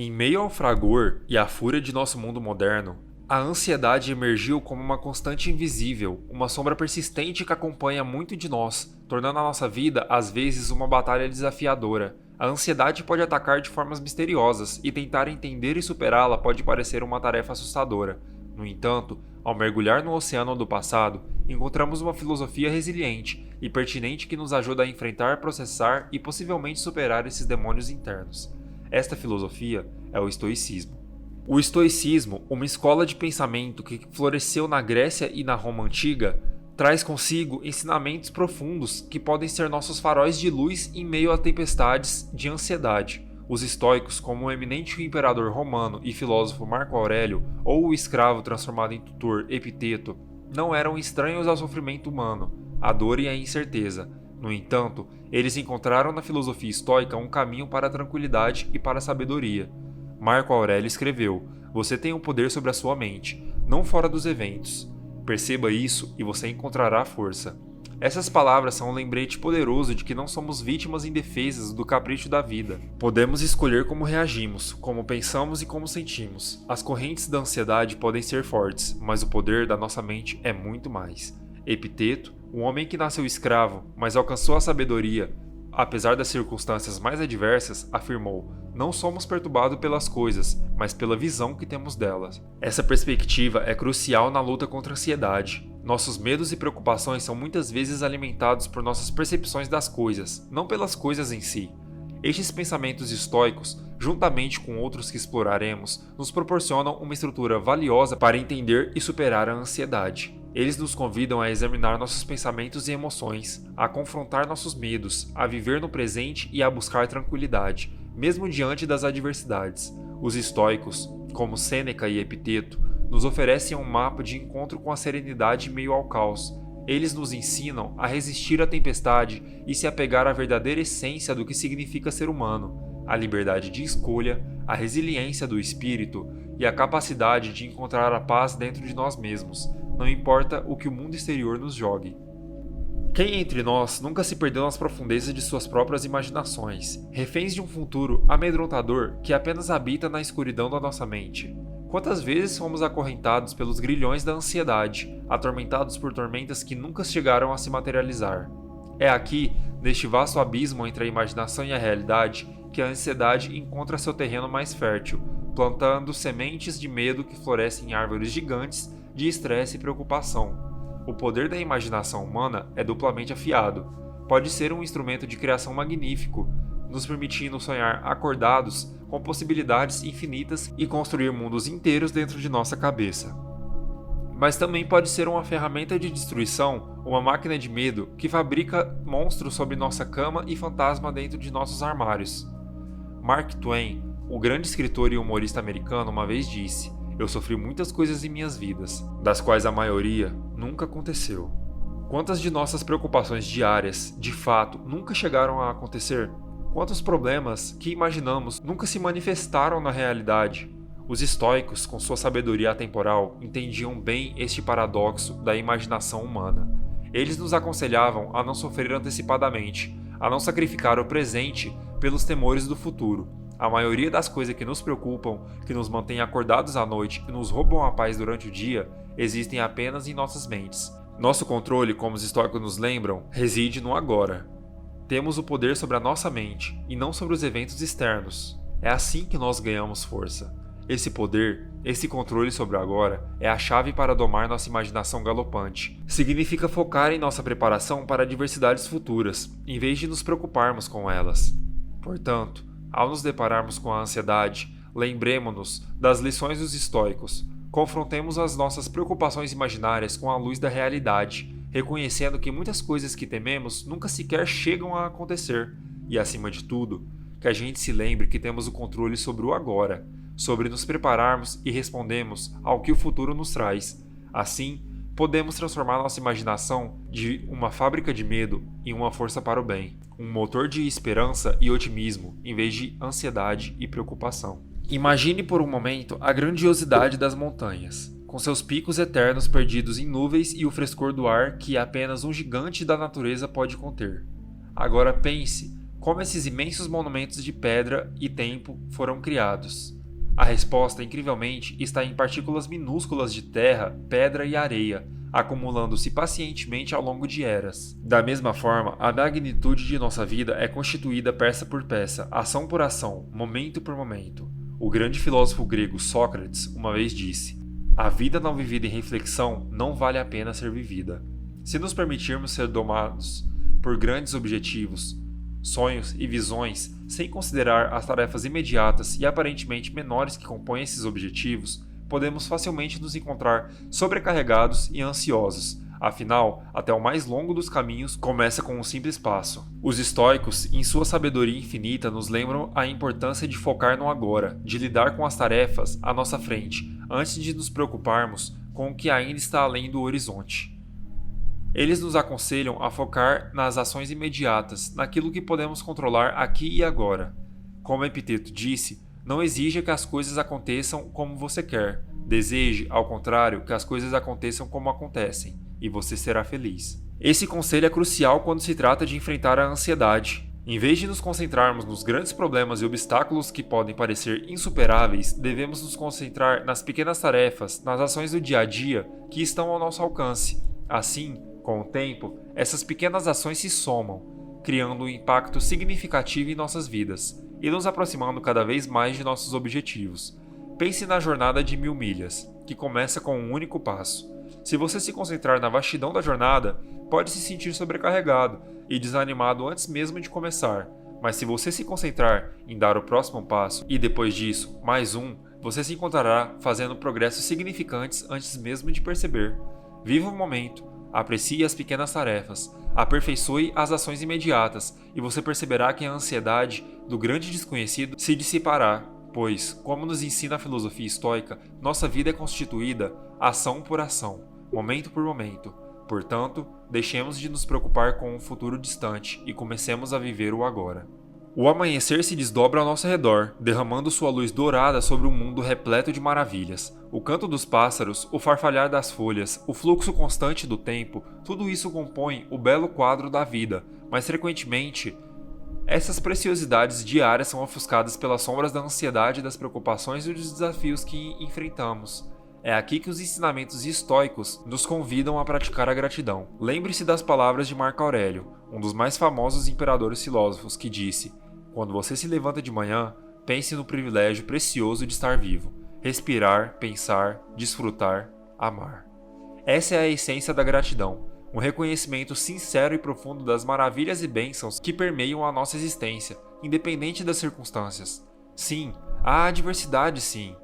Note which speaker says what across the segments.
Speaker 1: Em meio ao fragor e à fúria de nosso mundo moderno, a ansiedade emergiu como uma constante invisível, uma sombra persistente que acompanha muito de nós, tornando a nossa vida, às vezes, uma batalha desafiadora. A ansiedade pode atacar de formas misteriosas, e tentar entender e superá-la pode parecer uma tarefa assustadora. No entanto, ao mergulhar no oceano do passado, encontramos uma filosofia resiliente e pertinente que nos ajuda a enfrentar, processar e possivelmente superar esses demônios internos. Esta filosofia é o estoicismo. O estoicismo, uma escola de pensamento que floresceu na Grécia e na Roma antiga, traz consigo ensinamentos profundos que podem ser nossos faróis de luz em meio a tempestades de ansiedade. Os estoicos, como o eminente imperador romano e filósofo Marco Aurélio, ou o escravo transformado em tutor Epiteto, não eram estranhos ao sofrimento humano, à dor e à incerteza. No entanto, eles encontraram na filosofia estoica um caminho para a tranquilidade e para a sabedoria. Marco Aurélio escreveu: "Você tem o poder sobre a sua mente, não fora dos eventos. Perceba isso e você encontrará força." Essas palavras são um lembrete poderoso de que não somos vítimas indefesas do capricho da vida. Podemos escolher como reagimos, como pensamos e como sentimos. As correntes da ansiedade podem ser fortes, mas o poder da nossa mente é muito mais. Epiteto, um homem que nasceu escravo, mas alcançou a sabedoria, apesar das circunstâncias mais adversas, afirmou: "Não somos perturbados pelas coisas, mas pela visão que temos delas." Essa perspectiva é crucial na luta contra a ansiedade. Nossos medos e preocupações são muitas vezes alimentados por nossas percepções das coisas, não pelas coisas em si. Estes pensamentos estoicos, juntamente com outros que exploraremos, nos proporcionam uma estrutura valiosa para entender e superar a ansiedade. Eles nos convidam a examinar nossos pensamentos e emoções, a confrontar nossos medos, a viver no presente e a buscar tranquilidade, mesmo diante das adversidades. Os estoicos, como Sêneca e Epiteto, nos oferecem um mapa de encontro com a serenidade em meio ao caos. Eles nos ensinam a resistir à tempestade e se apegar à verdadeira essência do que significa ser humano, a liberdade de escolha, a resiliência do espírito e a capacidade de encontrar a paz dentro de nós mesmos, não importa o que o mundo exterior nos jogue. Quem entre nós nunca se perdeu nas profundezas de suas próprias imaginações, reféns de um futuro amedrontador que apenas habita na escuridão da nossa mente? Quantas vezes fomos acorrentados pelos grilhões da ansiedade, atormentados por tormentas que nunca chegaram a se materializar? É aqui, neste vasto abismo entre a imaginação e a realidade, que a ansiedade encontra seu terreno mais fértil, plantando sementes de medo que florescem em árvores gigantes de estresse e preocupação. O poder da imaginação humana é duplamente afiado. Pode ser um instrumento de criação magnífico, nos permitindo sonhar acordados com possibilidades infinitas e construir mundos inteiros dentro de nossa cabeça. Mas também pode ser uma ferramenta de destruição, uma máquina de medo que fabrica monstros sob nossa cama e fantasma dentro de nossos armários. Mark Twain, o grande escritor e humorista americano, uma vez disse: "Eu sofri muitas coisas em minhas vidas, das quais a maioria nunca aconteceu." Quantas de nossas preocupações diárias, de fato, nunca chegaram a acontecer? Quantos problemas que imaginamos nunca se manifestaram na realidade? Os estoicos, com sua sabedoria atemporal, entendiam bem este paradoxo da imaginação humana. Eles nos aconselhavam a não sofrer antecipadamente, a não sacrificar o presente pelos temores do futuro. A maioria das coisas que nos preocupam, que nos mantêm acordados à noite e nos roubam a paz durante o dia, existem apenas em nossas mentes. Nosso controle, como os estoicos nos lembram, reside no agora. Temos o poder sobre a nossa mente, e não sobre os eventos externos. É assim que nós ganhamos força. Esse poder, esse controle sobre o agora, é a chave para domar nossa imaginação galopante. Significa focar em nossa preparação para adversidades futuras, em vez de nos preocuparmos com elas. Portanto, ao nos depararmos com a ansiedade, lembremo-nos das lições dos estoicos. Confrontemos as nossas preocupações imaginárias com a luz da realidade, reconhecendo que muitas coisas que tememos nunca sequer chegam a acontecer. E, acima de tudo, que a gente se lembre que temos o controle sobre o agora, sobre nos prepararmos e respondermos ao que o futuro nos traz. Assim, podemos transformar nossa imaginação de uma fábrica de medo em uma força para o bem, um motor de esperança e otimismo, em vez de ansiedade e preocupação. Imagine por um momento a grandiosidade das montanhas, com seus picos eternos perdidos em nuvens e o frescor do ar que apenas um gigante da natureza pode conter. Agora pense Como esses imensos monumentos de pedra e tempo foram criados? A resposta, incrivelmente, está em partículas minúsculas de terra, pedra e areia, acumulando-se pacientemente ao longo de eras. Da mesma forma, a magnitude de nossa vida é constituída peça por peça, ação por ação, momento por momento. O grande filósofo grego Sócrates uma vez disse: "A vida não vivida em reflexão não vale a pena ser vivida." Se nos permitirmos ser domados por grandes objetivos, sonhos e visões, sem considerar as tarefas imediatas e aparentemente menores que compõem esses objetivos, podemos facilmente nos encontrar sobrecarregados e ansiosos. Afinal, até o mais longo dos caminhos começa com um simples passo. Os estoicos, em sua sabedoria infinita, nos lembram a importância de focar no agora, de lidar com as tarefas à nossa frente, antes de nos preocuparmos com o que ainda está além do horizonte. Eles nos aconselham a focar nas ações imediatas, naquilo que podemos controlar aqui e agora. Como Epiteto disse, não exija que as coisas aconteçam como você quer. Deseje, ao contrário, que as coisas aconteçam como acontecem, e você será feliz. Esse conselho é crucial quando se trata de enfrentar a ansiedade. Em vez de nos concentrarmos nos grandes problemas e obstáculos que podem parecer insuperáveis, devemos nos concentrar nas pequenas tarefas, nas ações do dia a dia que estão ao nosso alcance. Assim, com o tempo, essas pequenas ações se somam, criando um impacto significativo em nossas vidas e nos aproximando cada vez mais de nossos objetivos. Pense na jornada de 1000 milhas, que começa com um único passo. Se você se concentrar na vastidão da jornada, pode se sentir sobrecarregado e desanimado antes mesmo de começar. Mas se você se concentrar em dar o próximo passo e depois disso, mais um, você se encontrará fazendo progressos significantes antes mesmo de perceber. Viva o momento. Aprecie as pequenas tarefas, aperfeiçoe as ações imediatas e você perceberá que a ansiedade do grande desconhecido se dissipará, pois, como nos ensina a filosofia estoica, nossa vida é constituída ação por ação, momento por momento. Portanto, deixemos de nos preocupar com um futuro distante e comecemos a viver o agora. O amanhecer se desdobra ao nosso redor, derramando sua luz dourada sobre um mundo repleto de maravilhas. O canto dos pássaros, o farfalhar das folhas, o fluxo constante do tempo, tudo isso compõe o belo quadro da vida, mas frequentemente, essas preciosidades diárias são ofuscadas pelas sombras da ansiedade, das preocupações e dos desafios que enfrentamos. É aqui que os ensinamentos estoicos nos convidam a praticar a gratidão. Lembre-se das palavras de Marco Aurélio, um dos mais famosos imperadores filósofos, que disse: "Quando você se levanta de manhã, pense no privilégio precioso de estar vivo. Respirar, pensar, desfrutar, amar." Essa é a essência da gratidão, um reconhecimento sincero e profundo das maravilhas e bênçãos que permeiam a nossa existência, independente das circunstâncias. Sim, há adversidade, sim.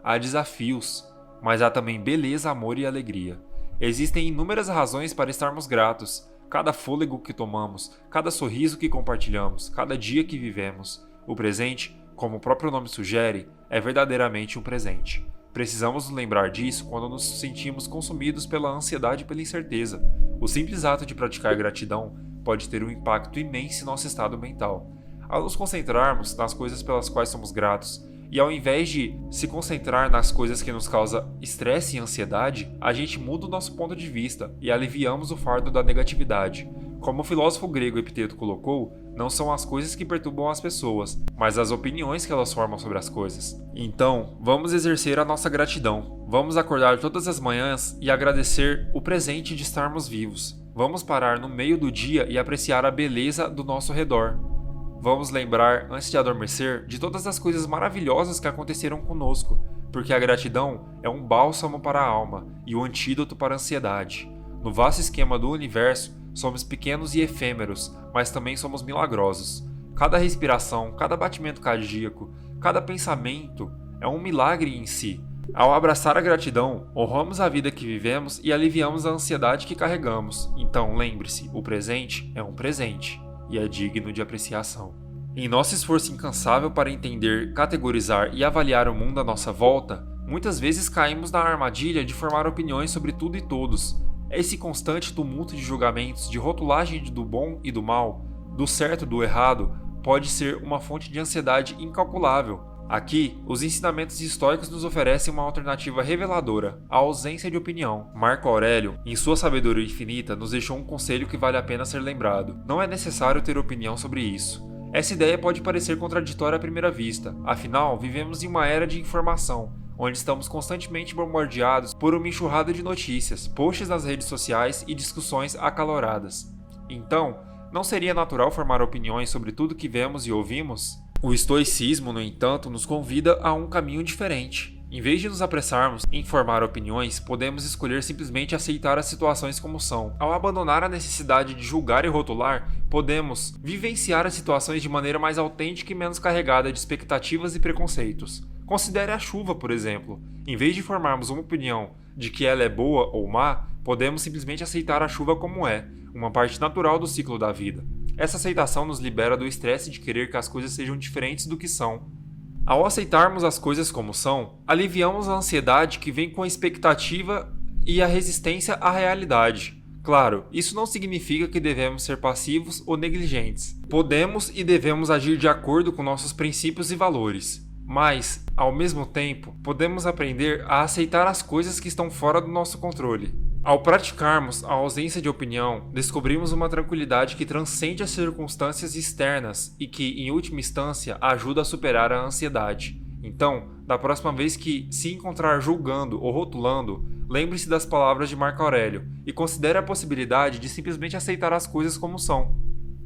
Speaker 1: Há desafios, mas há também beleza, amor e alegria. Existem inúmeras razões para estarmos gratos. Cada fôlego que tomamos, cada sorriso que compartilhamos, cada dia que vivemos. O presente, como o próprio nome sugere, é verdadeiramente um presente. Precisamos nos lembrar disso quando nos sentimos consumidos pela ansiedade e pela incerteza. O simples ato de praticar gratidão pode ter um impacto imenso em nosso estado mental. Ao nos concentrarmos nas coisas pelas quais somos gratos, e ao invés de se concentrar nas coisas que nos causam estresse e ansiedade, a gente muda o nosso ponto de vista e aliviamos o fardo da negatividade. Como o filósofo grego Epiteto colocou, não são as coisas que perturbam as pessoas, mas as opiniões que elas formam sobre as coisas. Então, vamos exercer a nossa gratidão. Vamos acordar todas as manhãs e agradecer o presente de estarmos vivos. Vamos parar no meio do dia e apreciar a beleza do nosso redor. Vamos lembrar, antes de adormecer, de todas as coisas maravilhosas que aconteceram conosco, porque a gratidão é um bálsamo para a alma e o antídoto para a ansiedade. No vasto esquema do universo, somos pequenos e efêmeros, mas também somos milagrosos. Cada respiração, cada batimento cardíaco, cada pensamento é um milagre em si. Ao abraçar a gratidão, honramos a vida que vivemos e aliviamos a ansiedade que carregamos. Então lembre-se, o presente é um presente e é digno de apreciação. Em nosso esforço incansável para entender, categorizar e avaliar o mundo à nossa volta, muitas vezes caímos na armadilha de formar opiniões sobre tudo e todos. Esse constante tumulto de julgamentos, de rotulagem do bom e do mal, do certo e do errado, pode ser uma fonte de ansiedade incalculável. Aqui, os ensinamentos estoicos nos oferecem uma alternativa reveladora, a ausência de opinião. Marco Aurélio, em sua sabedoria infinita, nos deixou um conselho que vale a pena ser lembrado. Não é necessário ter opinião sobre isso. Essa ideia pode parecer contraditória à primeira vista, afinal, vivemos em uma era de informação, onde estamos constantemente bombardeados por uma enxurrada de notícias, posts nas redes sociais e discussões acaloradas. Então, não seria natural formar opiniões sobre tudo que vemos e ouvimos? O estoicismo, no entanto, nos convida a um caminho diferente. Em vez de nos apressarmos em formar opiniões, podemos escolher simplesmente aceitar as situações como são. Ao abandonar a necessidade de julgar e rotular, podemos vivenciar as situações de maneira mais autêntica e menos carregada de expectativas e preconceitos. Considere a chuva, por exemplo. Em vez de formarmos uma opinião de que ela é boa ou má, podemos simplesmente aceitar a chuva como é, uma parte natural do ciclo da vida. Essa aceitação nos libera do estresse de querer que as coisas sejam diferentes do que são. Ao aceitarmos as coisas como são, aliviamos a ansiedade que vem com a expectativa e a resistência à realidade. Claro, isso não significa que devemos ser passivos ou negligentes. Podemos e devemos agir de acordo com nossos princípios e valores. Mas, ao mesmo tempo, podemos aprender a aceitar as coisas que estão fora do nosso controle. Ao praticarmos a ausência de opinião, descobrimos uma tranquilidade que transcende as circunstâncias externas e que, em última instância, ajuda a superar a ansiedade. Então, da próxima vez que se encontrar julgando ou rotulando, lembre-se das palavras de Marco Aurélio e considere a possibilidade de simplesmente aceitar as coisas como são.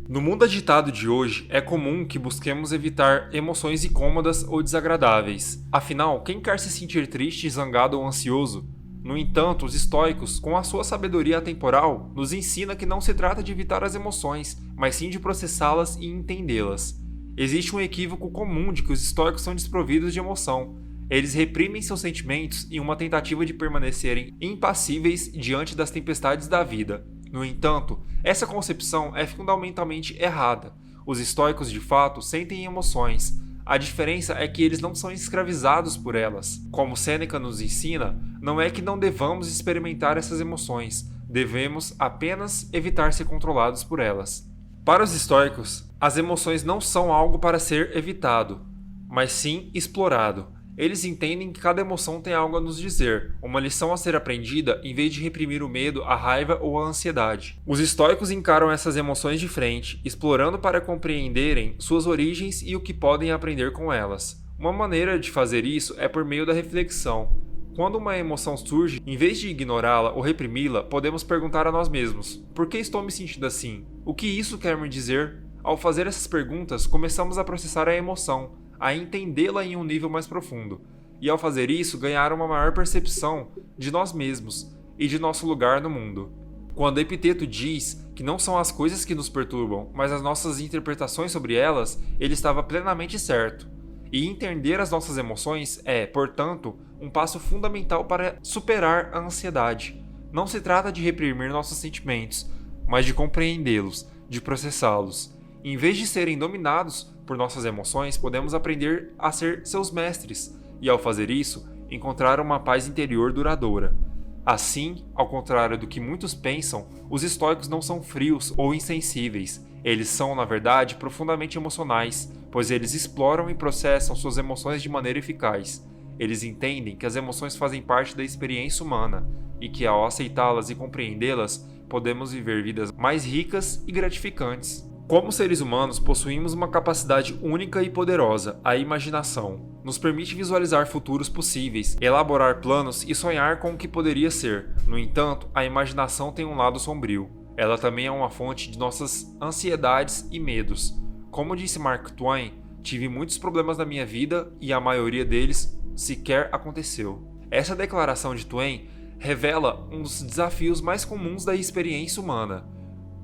Speaker 1: No mundo agitado de hoje, é comum que busquemos evitar emoções incômodas ou desagradáveis. Afinal, quem quer se sentir triste, zangado ou ansioso? No entanto, os estoicos, com a sua sabedoria atemporal, nos ensina que não se trata de evitar as emoções, mas sim de processá-las e entendê-las. Existe um equívoco comum de que os estoicos são desprovidos de emoção. Eles reprimem seus sentimentos em uma tentativa de permanecerem impassíveis diante das tempestades da vida. No entanto, essa concepção é fundamentalmente errada. Os estoicos, de fato, sentem emoções. A diferença é que eles não são escravizados por elas. Como Sêneca nos ensina, não é que não devamos experimentar essas emoções, devemos apenas evitar ser controlados por elas. Para os estoicos, as emoções não são algo para ser evitado, mas sim explorado. Eles entendem que cada emoção tem algo a nos dizer, uma lição a ser aprendida em vez de reprimir o medo, a raiva ou a ansiedade. Os estoicos encaram essas emoções de frente, explorando para compreenderem suas origens e o que podem aprender com elas. Uma maneira de fazer isso é por meio da reflexão. Quando uma emoção surge, em vez de ignorá-la ou reprimi-la, podemos perguntar a nós mesmos: por que estou me sentindo assim? O que isso quer me dizer? Ao fazer essas perguntas, começamos a processar a emoção, a entendê-la em um nível mais profundo, e ao fazer isso, ganhar uma maior percepção de nós mesmos e de nosso lugar no mundo. Quando Epiteto diz que não são as coisas que nos perturbam, mas as nossas interpretações sobre elas, ele estava plenamente certo. E entender as nossas emoções é, portanto, um passo fundamental para superar a ansiedade. Não se trata de reprimir nossos sentimentos, mas de compreendê-los, de processá-los. Em vez de serem dominados por nossas emoções, podemos aprender a ser seus mestres e, ao fazer isso, encontrar uma paz interior duradoura. Assim, ao contrário do que muitos pensam, os estoicos não são frios ou insensíveis. Eles são, na verdade, profundamente emocionais, pois eles exploram e processam suas emoções de maneira eficaz. Eles entendem que as emoções fazem parte da experiência humana e que, ao aceitá-las e compreendê-las, podemos viver vidas mais ricas e gratificantes. Como seres humanos, possuímos uma capacidade única e poderosa, a imaginação. Nos permite visualizar futuros possíveis, elaborar planos e sonhar com o que poderia ser. No entanto, a imaginação tem um lado sombrio. Ela também é uma fonte de nossas ansiedades e medos. Como disse Mark Twain, tive muitos problemas na minha vida e a maioria deles sequer aconteceu. Essa declaração de Twain revela um dos desafios mais comuns da experiência humana.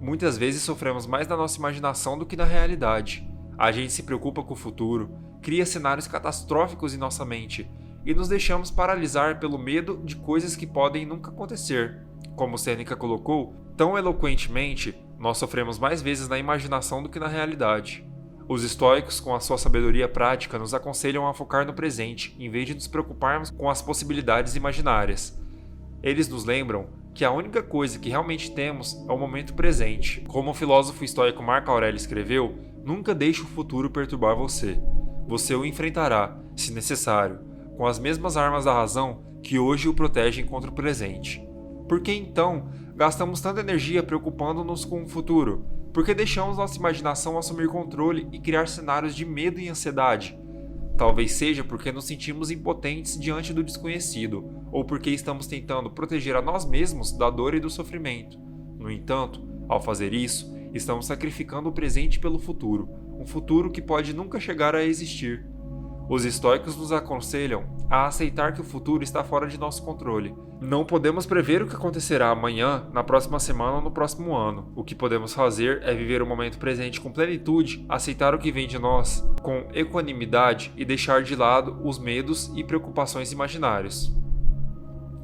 Speaker 1: Muitas vezes sofremos mais na nossa imaginação do que na realidade. A gente se preocupa com o futuro, cria cenários catastróficos em nossa mente e nos deixamos paralisar pelo medo de coisas que podem nunca acontecer. Como Sêneca colocou tão eloquentemente, nós sofremos mais vezes na imaginação do que na realidade. Os estoicos, com a sua sabedoria prática, nos aconselham a focar no presente, em vez de nos preocuparmos com as possibilidades imaginárias. Eles nos lembram que a única coisa que realmente temos é o momento presente. Como o filósofo estoico Marco Aurélio escreveu, nunca deixe o futuro perturbar você. Você o enfrentará, se necessário, com as mesmas armas da razão que hoje o protegem contra o presente. Por que então gastamos tanta energia preocupando-nos com o futuro? Porque deixamos nossa imaginação assumir controle e criar cenários de medo e ansiedade. Talvez seja porque nos sentimos impotentes diante do desconhecido, ou porque estamos tentando proteger a nós mesmos da dor e do sofrimento. No entanto, ao fazer isso, estamos sacrificando o presente pelo futuro, um futuro que pode nunca chegar a existir. Os estoicos nos aconselham a aceitar que o futuro está fora de nosso controle. Não podemos prever o que acontecerá amanhã, na próxima semana ou no próximo ano. O que podemos fazer é viver o momento presente com plenitude, aceitar o que vem de nós com equanimidade e deixar de lado os medos e preocupações imaginários.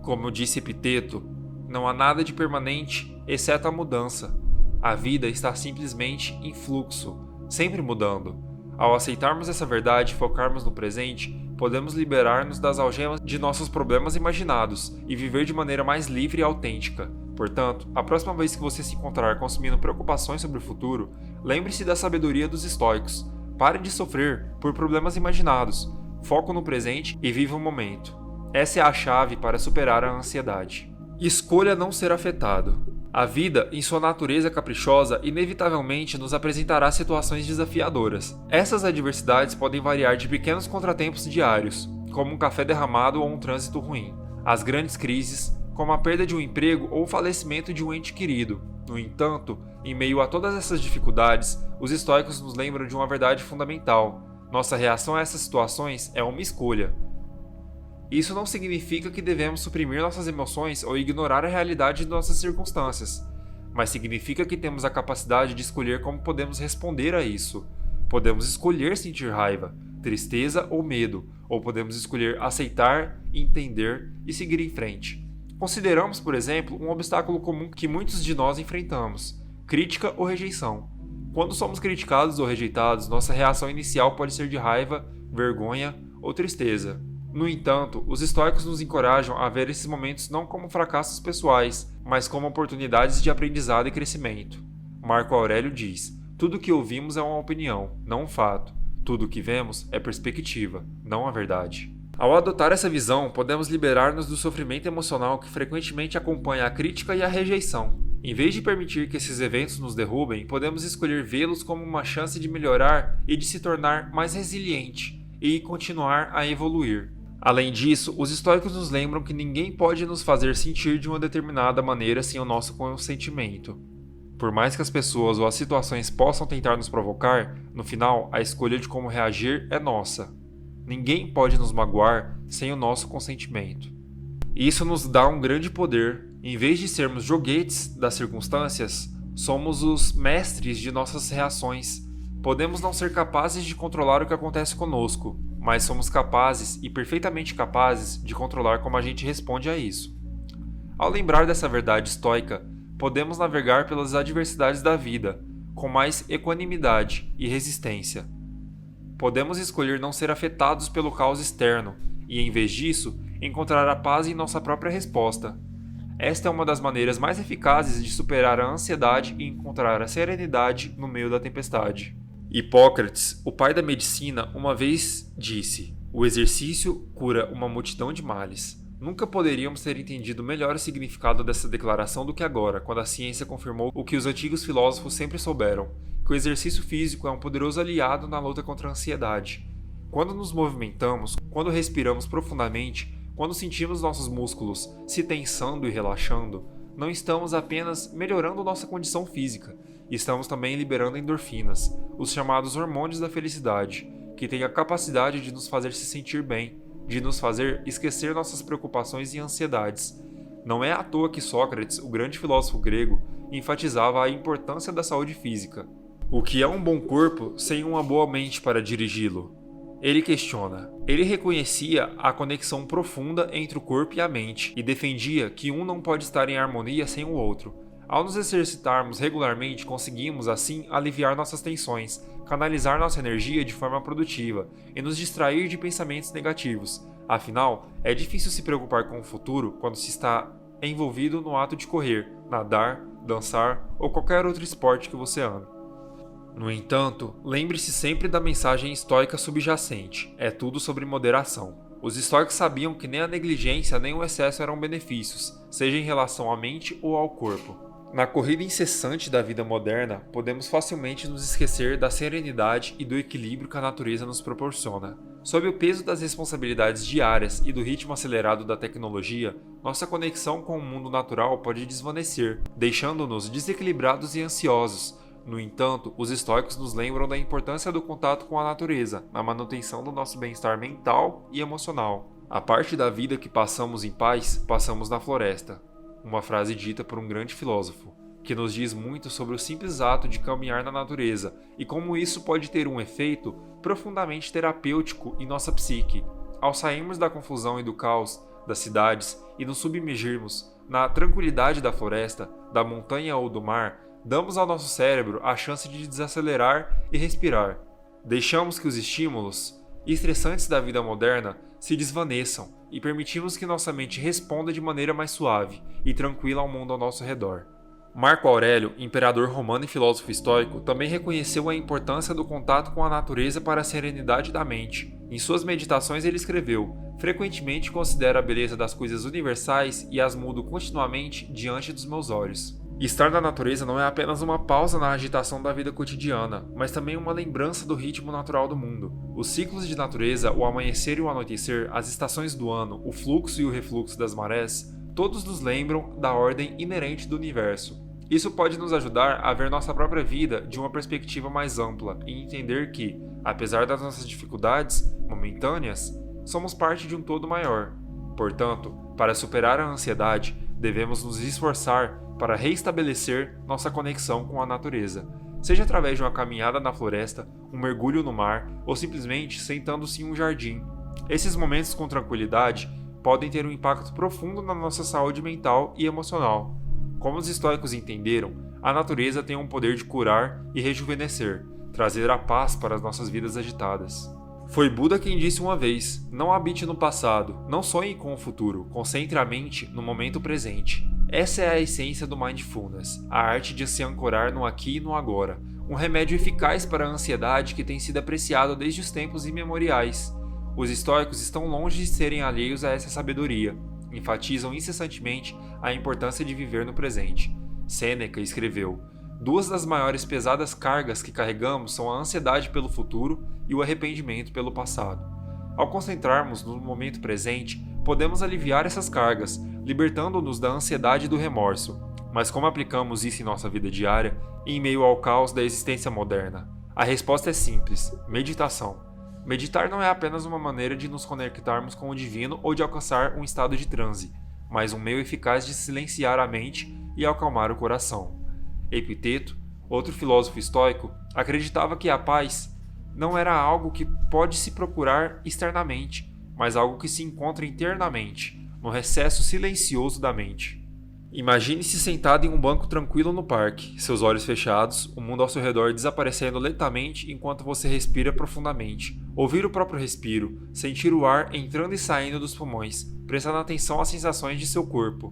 Speaker 1: Como disse Epiteto, não há nada de permanente exceto a mudança. A vida está simplesmente em fluxo, sempre mudando. Ao aceitarmos essa verdade e focarmos no presente, podemos liberar-nos das algemas de nossos problemas imaginados e viver de maneira mais livre e autêntica. Portanto, a próxima vez que você se encontrar consumindo preocupações sobre o futuro, lembre-se da sabedoria dos estoicos. Pare de sofrer por problemas imaginados, foco no presente e viva o momento. Essa é a chave para superar a ansiedade. Escolha não ser afetado. A vida, em sua natureza caprichosa, inevitavelmente nos apresentará situações desafiadoras. Essas adversidades podem variar de pequenos contratempos diários, como um café derramado ou um trânsito ruim, às grandes crises, como a perda de um emprego ou o falecimento de um ente querido. No entanto, em meio a todas essas dificuldades, os estoicos nos lembram de uma verdade fundamental. Nossa reação a essas situações é uma escolha. Isso não significa que devemos suprimir nossas emoções ou ignorar a realidade de nossas circunstâncias, mas significa que temos a capacidade de escolher como podemos responder a isso. Podemos escolher sentir raiva, tristeza ou medo, ou podemos escolher aceitar, entender e seguir em frente. Consideramos, por exemplo, um obstáculo comum que muitos de nós enfrentamos: crítica ou rejeição. Quando somos criticados ou rejeitados, nossa reação inicial pode ser de raiva, vergonha ou tristeza. No entanto, os estoicos nos encorajam a ver esses momentos não como fracassos pessoais, mas como oportunidades de aprendizado e crescimento. Marco Aurélio diz: tudo o que ouvimos é uma opinião, não um fato. Tudo o que vemos é perspectiva, não a verdade. Ao adotar essa visão, podemos liberar-nos do sofrimento emocional que frequentemente acompanha a crítica e a rejeição. Em vez de permitir que esses eventos nos derrubem, podemos escolher vê-los como uma chance de melhorar e de se tornar mais resiliente e continuar a evoluir. Além disso, os estoicos nos lembram que ninguém pode nos fazer sentir de uma determinada maneira sem o nosso consentimento. Por mais que as pessoas ou as situações possam tentar nos provocar, no final, a escolha de como reagir é nossa. Ninguém pode nos magoar sem o nosso consentimento. Isso nos dá um grande poder. Em vez de sermos joguetes das circunstâncias, somos os mestres de nossas reações. Podemos não ser capazes de controlar o que acontece conosco, mas somos capazes e perfeitamente capazes de controlar como a gente responde a isso. Ao lembrar dessa verdade estoica, podemos navegar pelas adversidades da vida com mais equanimidade e resistência. Podemos escolher não ser afetados pelo caos externo e, em vez disso, encontrar a paz em nossa própria resposta. Esta é uma das maneiras mais eficazes de superar a ansiedade e encontrar a serenidade no meio da tempestade. Hipócrates, o pai da medicina, uma vez disse: o exercício cura uma multidão de males. Nunca poderíamos ter entendido melhor o significado dessa declaração do que agora, quando a ciência confirmou o que os antigos filósofos sempre souberam, que o exercício físico é um poderoso aliado na luta contra a ansiedade. Quando nos movimentamos, quando respiramos profundamente, quando sentimos nossos músculos se tensando e relaxando, não estamos apenas melhorando nossa condição física, estamos também liberando endorfinas, os chamados hormônios da felicidade, que têm a capacidade de nos fazer se sentir bem, de nos fazer esquecer nossas preocupações e ansiedades. Não é à toa que Sócrates, o grande filósofo grego, enfatizava a importância da saúde física. O que é um bom corpo sem uma boa mente para dirigi-lo? Ele questiona. Ele reconhecia a conexão profunda entre o corpo e a mente e defendia que um não pode estar em harmonia sem o outro. Ao nos exercitarmos regularmente, conseguimos, assim, aliviar nossas tensões, canalizar nossa energia de forma produtiva e nos distrair de pensamentos negativos. Afinal, é difícil se preocupar com o futuro quando se está envolvido no ato de correr, nadar, dançar ou qualquer outro esporte que você ame. No entanto, lembre-se sempre da mensagem estoica subjacente: é tudo sobre moderação. Os estoicos sabiam que nem a negligência nem o excesso eram benefícios, seja em relação à mente ou ao corpo. Na corrida incessante da vida moderna, podemos facilmente nos esquecer da serenidade e do equilíbrio que a natureza nos proporciona. Sob o peso das responsabilidades diárias e do ritmo acelerado da tecnologia, nossa conexão com o mundo natural pode desvanecer, deixando-nos desequilibrados e ansiosos. No entanto, os estoicos nos lembram da importância do contato com a natureza na manutenção do nosso bem-estar mental e emocional. A parte da vida que passamos em paz, passamos na floresta. Uma frase dita por um grande filósofo, que nos diz muito sobre o simples ato de caminhar na natureza e como isso pode ter um efeito profundamente terapêutico em nossa psique. Ao sairmos da confusão e do caos das cidades e nos submergirmos na tranquilidade da floresta, da montanha ou do mar, damos ao nosso cérebro a chance de desacelerar e respirar. Deixamos que os estímulos estressantes da vida moderna se desvaneçam e permitimos que nossa mente responda de maneira mais suave e tranquila ao mundo ao nosso redor. Marco Aurélio, imperador romano e filósofo estoico, também reconheceu a importância do contato com a natureza para a serenidade da mente. Em suas meditações ele escreveu: "Frequentemente considero a beleza das coisas universais e as mudo continuamente diante dos meus olhos." Estar na natureza não é apenas uma pausa na agitação da vida cotidiana, mas também uma lembrança do ritmo natural do mundo. Os ciclos de natureza, o amanhecer e o anoitecer, as estações do ano, o fluxo e o refluxo das marés, todos nos lembram da ordem inerente do universo. Isso pode nos ajudar a ver nossa própria vida de uma perspectiva mais ampla e entender que, apesar das nossas dificuldades momentâneas, somos parte de um todo maior. Portanto, para superar a ansiedade, devemos nos esforçar para reestabelecer nossa conexão com a natureza, seja através de uma caminhada na floresta, um mergulho no mar ou simplesmente sentando-se em um jardim. Esses momentos com tranquilidade podem ter um impacto profundo na nossa saúde mental e emocional. Como os estoicos entenderam, a natureza tem um poder de curar e rejuvenescer, trazer a paz para as nossas vidas agitadas. Foi Buda quem disse uma vez: "Não habite no passado, não sonhe com o futuro, concentre a mente no momento presente." Essa é a essência do Mindfulness, a arte de se ancorar no aqui e no agora, um remédio eficaz para a ansiedade que tem sido apreciado desde os tempos imemoriais. Os estoicos estão longe de serem alheios a essa sabedoria, enfatizam incessantemente a importância de viver no presente. Sêneca escreveu: "Duas das maiores pesadas cargas que carregamos são a ansiedade pelo futuro e o arrependimento pelo passado." Ao concentrarmos no momento presente, podemos aliviar essas cargas, libertando-nos da ansiedade e do remorso. Mas como aplicamos isso em nossa vida diária, em meio ao caos da existência moderna? A resposta é simples: meditação. Meditar não é apenas uma maneira de nos conectarmos com o divino ou de alcançar um estado de transe, mas um meio eficaz de silenciar a mente e acalmar o coração. Epiteto, outro filósofo estoico, acreditava que a paz não era algo que pode se procurar externamente, mas algo que se encontra internamente, no recesso silencioso da mente. Imagine-se sentado em um banco tranquilo no parque, seus olhos fechados, o mundo ao seu redor desaparecendo lentamente enquanto você respira profundamente. Ouvir o próprio respiro, sentir o ar entrando e saindo dos pulmões, prestando atenção às sensações de seu corpo.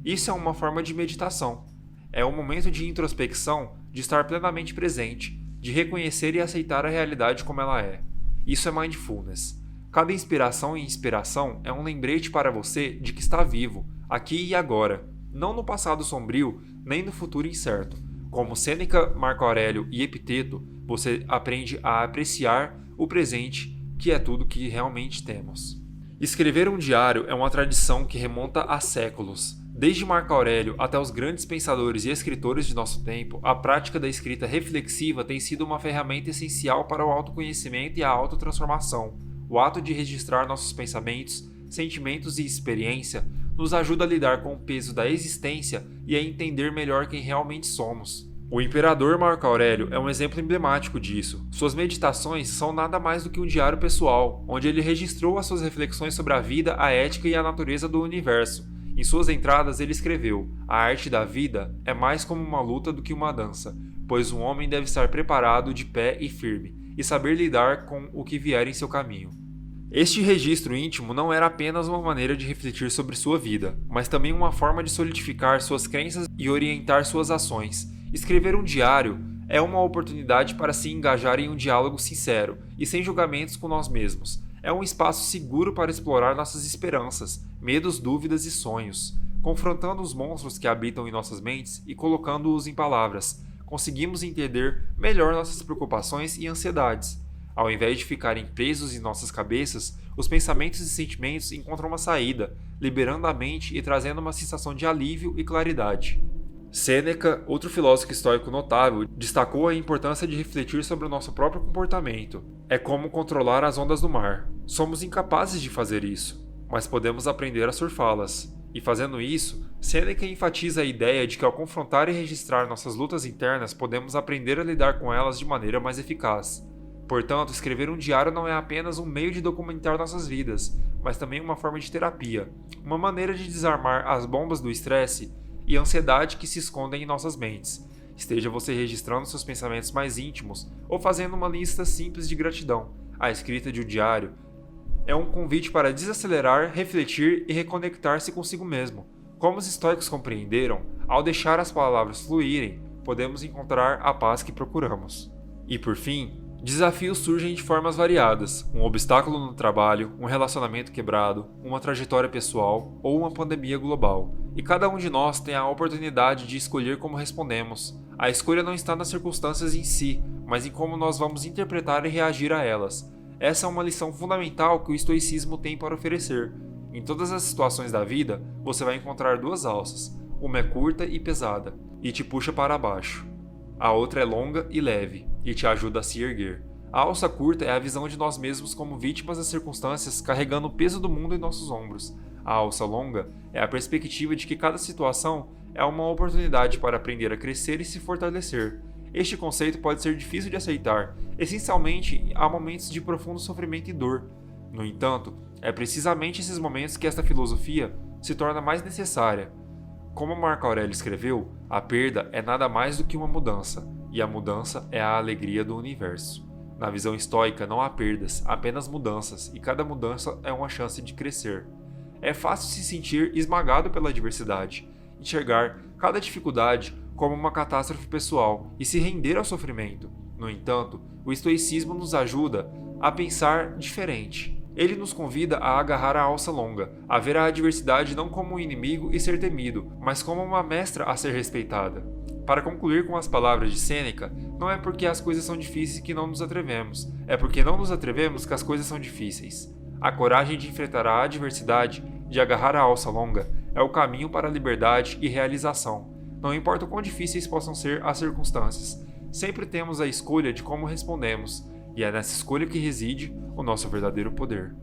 Speaker 1: Isso é uma forma de meditação. É um momento de introspecção, de estar plenamente presente, de reconhecer e aceitar a realidade como ela é. Isso é Mindfulness. Cada inspiração e inspiração é um lembrete para você de que está vivo, aqui e agora, não no passado sombrio, nem no futuro incerto. Como Sêneca, Marco Aurélio e Epiteto, você aprende a apreciar o presente, que é tudo que realmente temos. Escrever um diário é uma tradição que remonta a séculos. Desde Marco Aurélio até os grandes pensadores e escritores de nosso tempo, a prática da escrita reflexiva tem sido uma ferramenta essencial para o autoconhecimento e a autotransformação. O ato de registrar nossos pensamentos, sentimentos e experiência nos ajuda a lidar com o peso da existência e a entender melhor quem realmente somos. O imperador Marco Aurélio é um exemplo emblemático disso. Suas meditações são nada mais do que um diário pessoal, onde ele registrou as suas reflexões sobre a vida, a ética e a natureza do universo. Em suas entradas ele escreveu: "A arte da vida é mais como uma luta do que uma dança, pois um homem deve estar preparado, de pé e firme, e saber lidar com o que vier em seu caminho." Este registro íntimo não era apenas uma maneira de refletir sobre sua vida, mas também uma forma de solidificar suas crenças e orientar suas ações. Escrever um diário é uma oportunidade para se engajar em um diálogo sincero e sem julgamentos com nós mesmos. É um espaço seguro para explorar nossas esperanças, medos, dúvidas e sonhos. confrontando os monstros que habitam em nossas mentes e colocando-os em palavras, conseguimos entender melhor nossas preocupações e ansiedades. Ao invés de ficarem presos em nossas cabeças, os pensamentos e sentimentos encontram uma saída, liberando a mente e trazendo uma sensação de alívio e claridade. Sêneca, outro filósofo estoico notável, destacou a importância de refletir sobre o nosso próprio comportamento. É como controlar as ondas do mar. Somos incapazes de fazer isso, mas podemos aprender a surfá-las. E fazendo isso, Sêneca enfatiza a ideia de que ao confrontar e registrar nossas lutas internas, podemos aprender a lidar com elas de maneira mais eficaz. Portanto, escrever um diário não é apenas um meio de documentar nossas vidas, mas também uma forma de terapia, uma maneira de desarmar as bombas do estresse e ansiedade que se escondem em nossas mentes. Esteja você registrando seus pensamentos mais íntimos ou fazendo uma lista simples de gratidão, a escrita de um diário é um convite para desacelerar, refletir e reconectar-se consigo mesmo. Como os estoicos compreenderam, ao deixar as palavras fluírem, podemos encontrar a paz que procuramos. E por fim, desafios surgem de formas variadas: um obstáculo no trabalho, um relacionamento quebrado, uma trajetória pessoal ou uma pandemia global. E cada um de nós tem a oportunidade de escolher como respondemos. A escolha não está nas circunstâncias em si, mas em como nós vamos interpretar e reagir a elas. Essa é uma lição fundamental que o estoicismo tem para oferecer. Em todas as situações da vida, você vai encontrar duas alças. Uma é curta e pesada, e te puxa para baixo. A outra é longa e leve, e te ajuda a se erguer. A alça curta é a visão de nós mesmos como vítimas das circunstâncias, carregando o peso do mundo em nossos ombros. A alça longa é a perspectiva de que cada situação é uma oportunidade para aprender a crescer e se fortalecer. Este conceito pode ser difícil de aceitar, essencialmente há momentos de profundo sofrimento e dor. No entanto, é precisamente esses momentos que esta filosofia se torna mais necessária. Como Marco Aurélio escreveu, a perda é nada mais do que uma mudança, e a mudança é a alegria do universo. Na visão estoica não há perdas, apenas mudanças, e cada mudança é uma chance de crescer. É fácil se sentir esmagado pela adversidade, enxergar cada dificuldade como uma catástrofe pessoal e se render ao sofrimento. No entanto, o estoicismo nos ajuda a pensar diferente. Ele nos convida a agarrar a alça longa, a ver a adversidade não como um inimigo e ser temido, mas como uma mestra a ser respeitada. Para concluir com as palavras de Sêneca, não é porque as coisas são difíceis que não nos atrevemos, é porque não nos atrevemos que as coisas são difíceis. A coragem de enfrentar a adversidade, de agarrar a alça longa, é o caminho para a liberdade e realização. Não importa o quão difíceis possam ser as circunstâncias, sempre temos a escolha de como respondemos, e é nessa escolha que reside o nosso verdadeiro poder.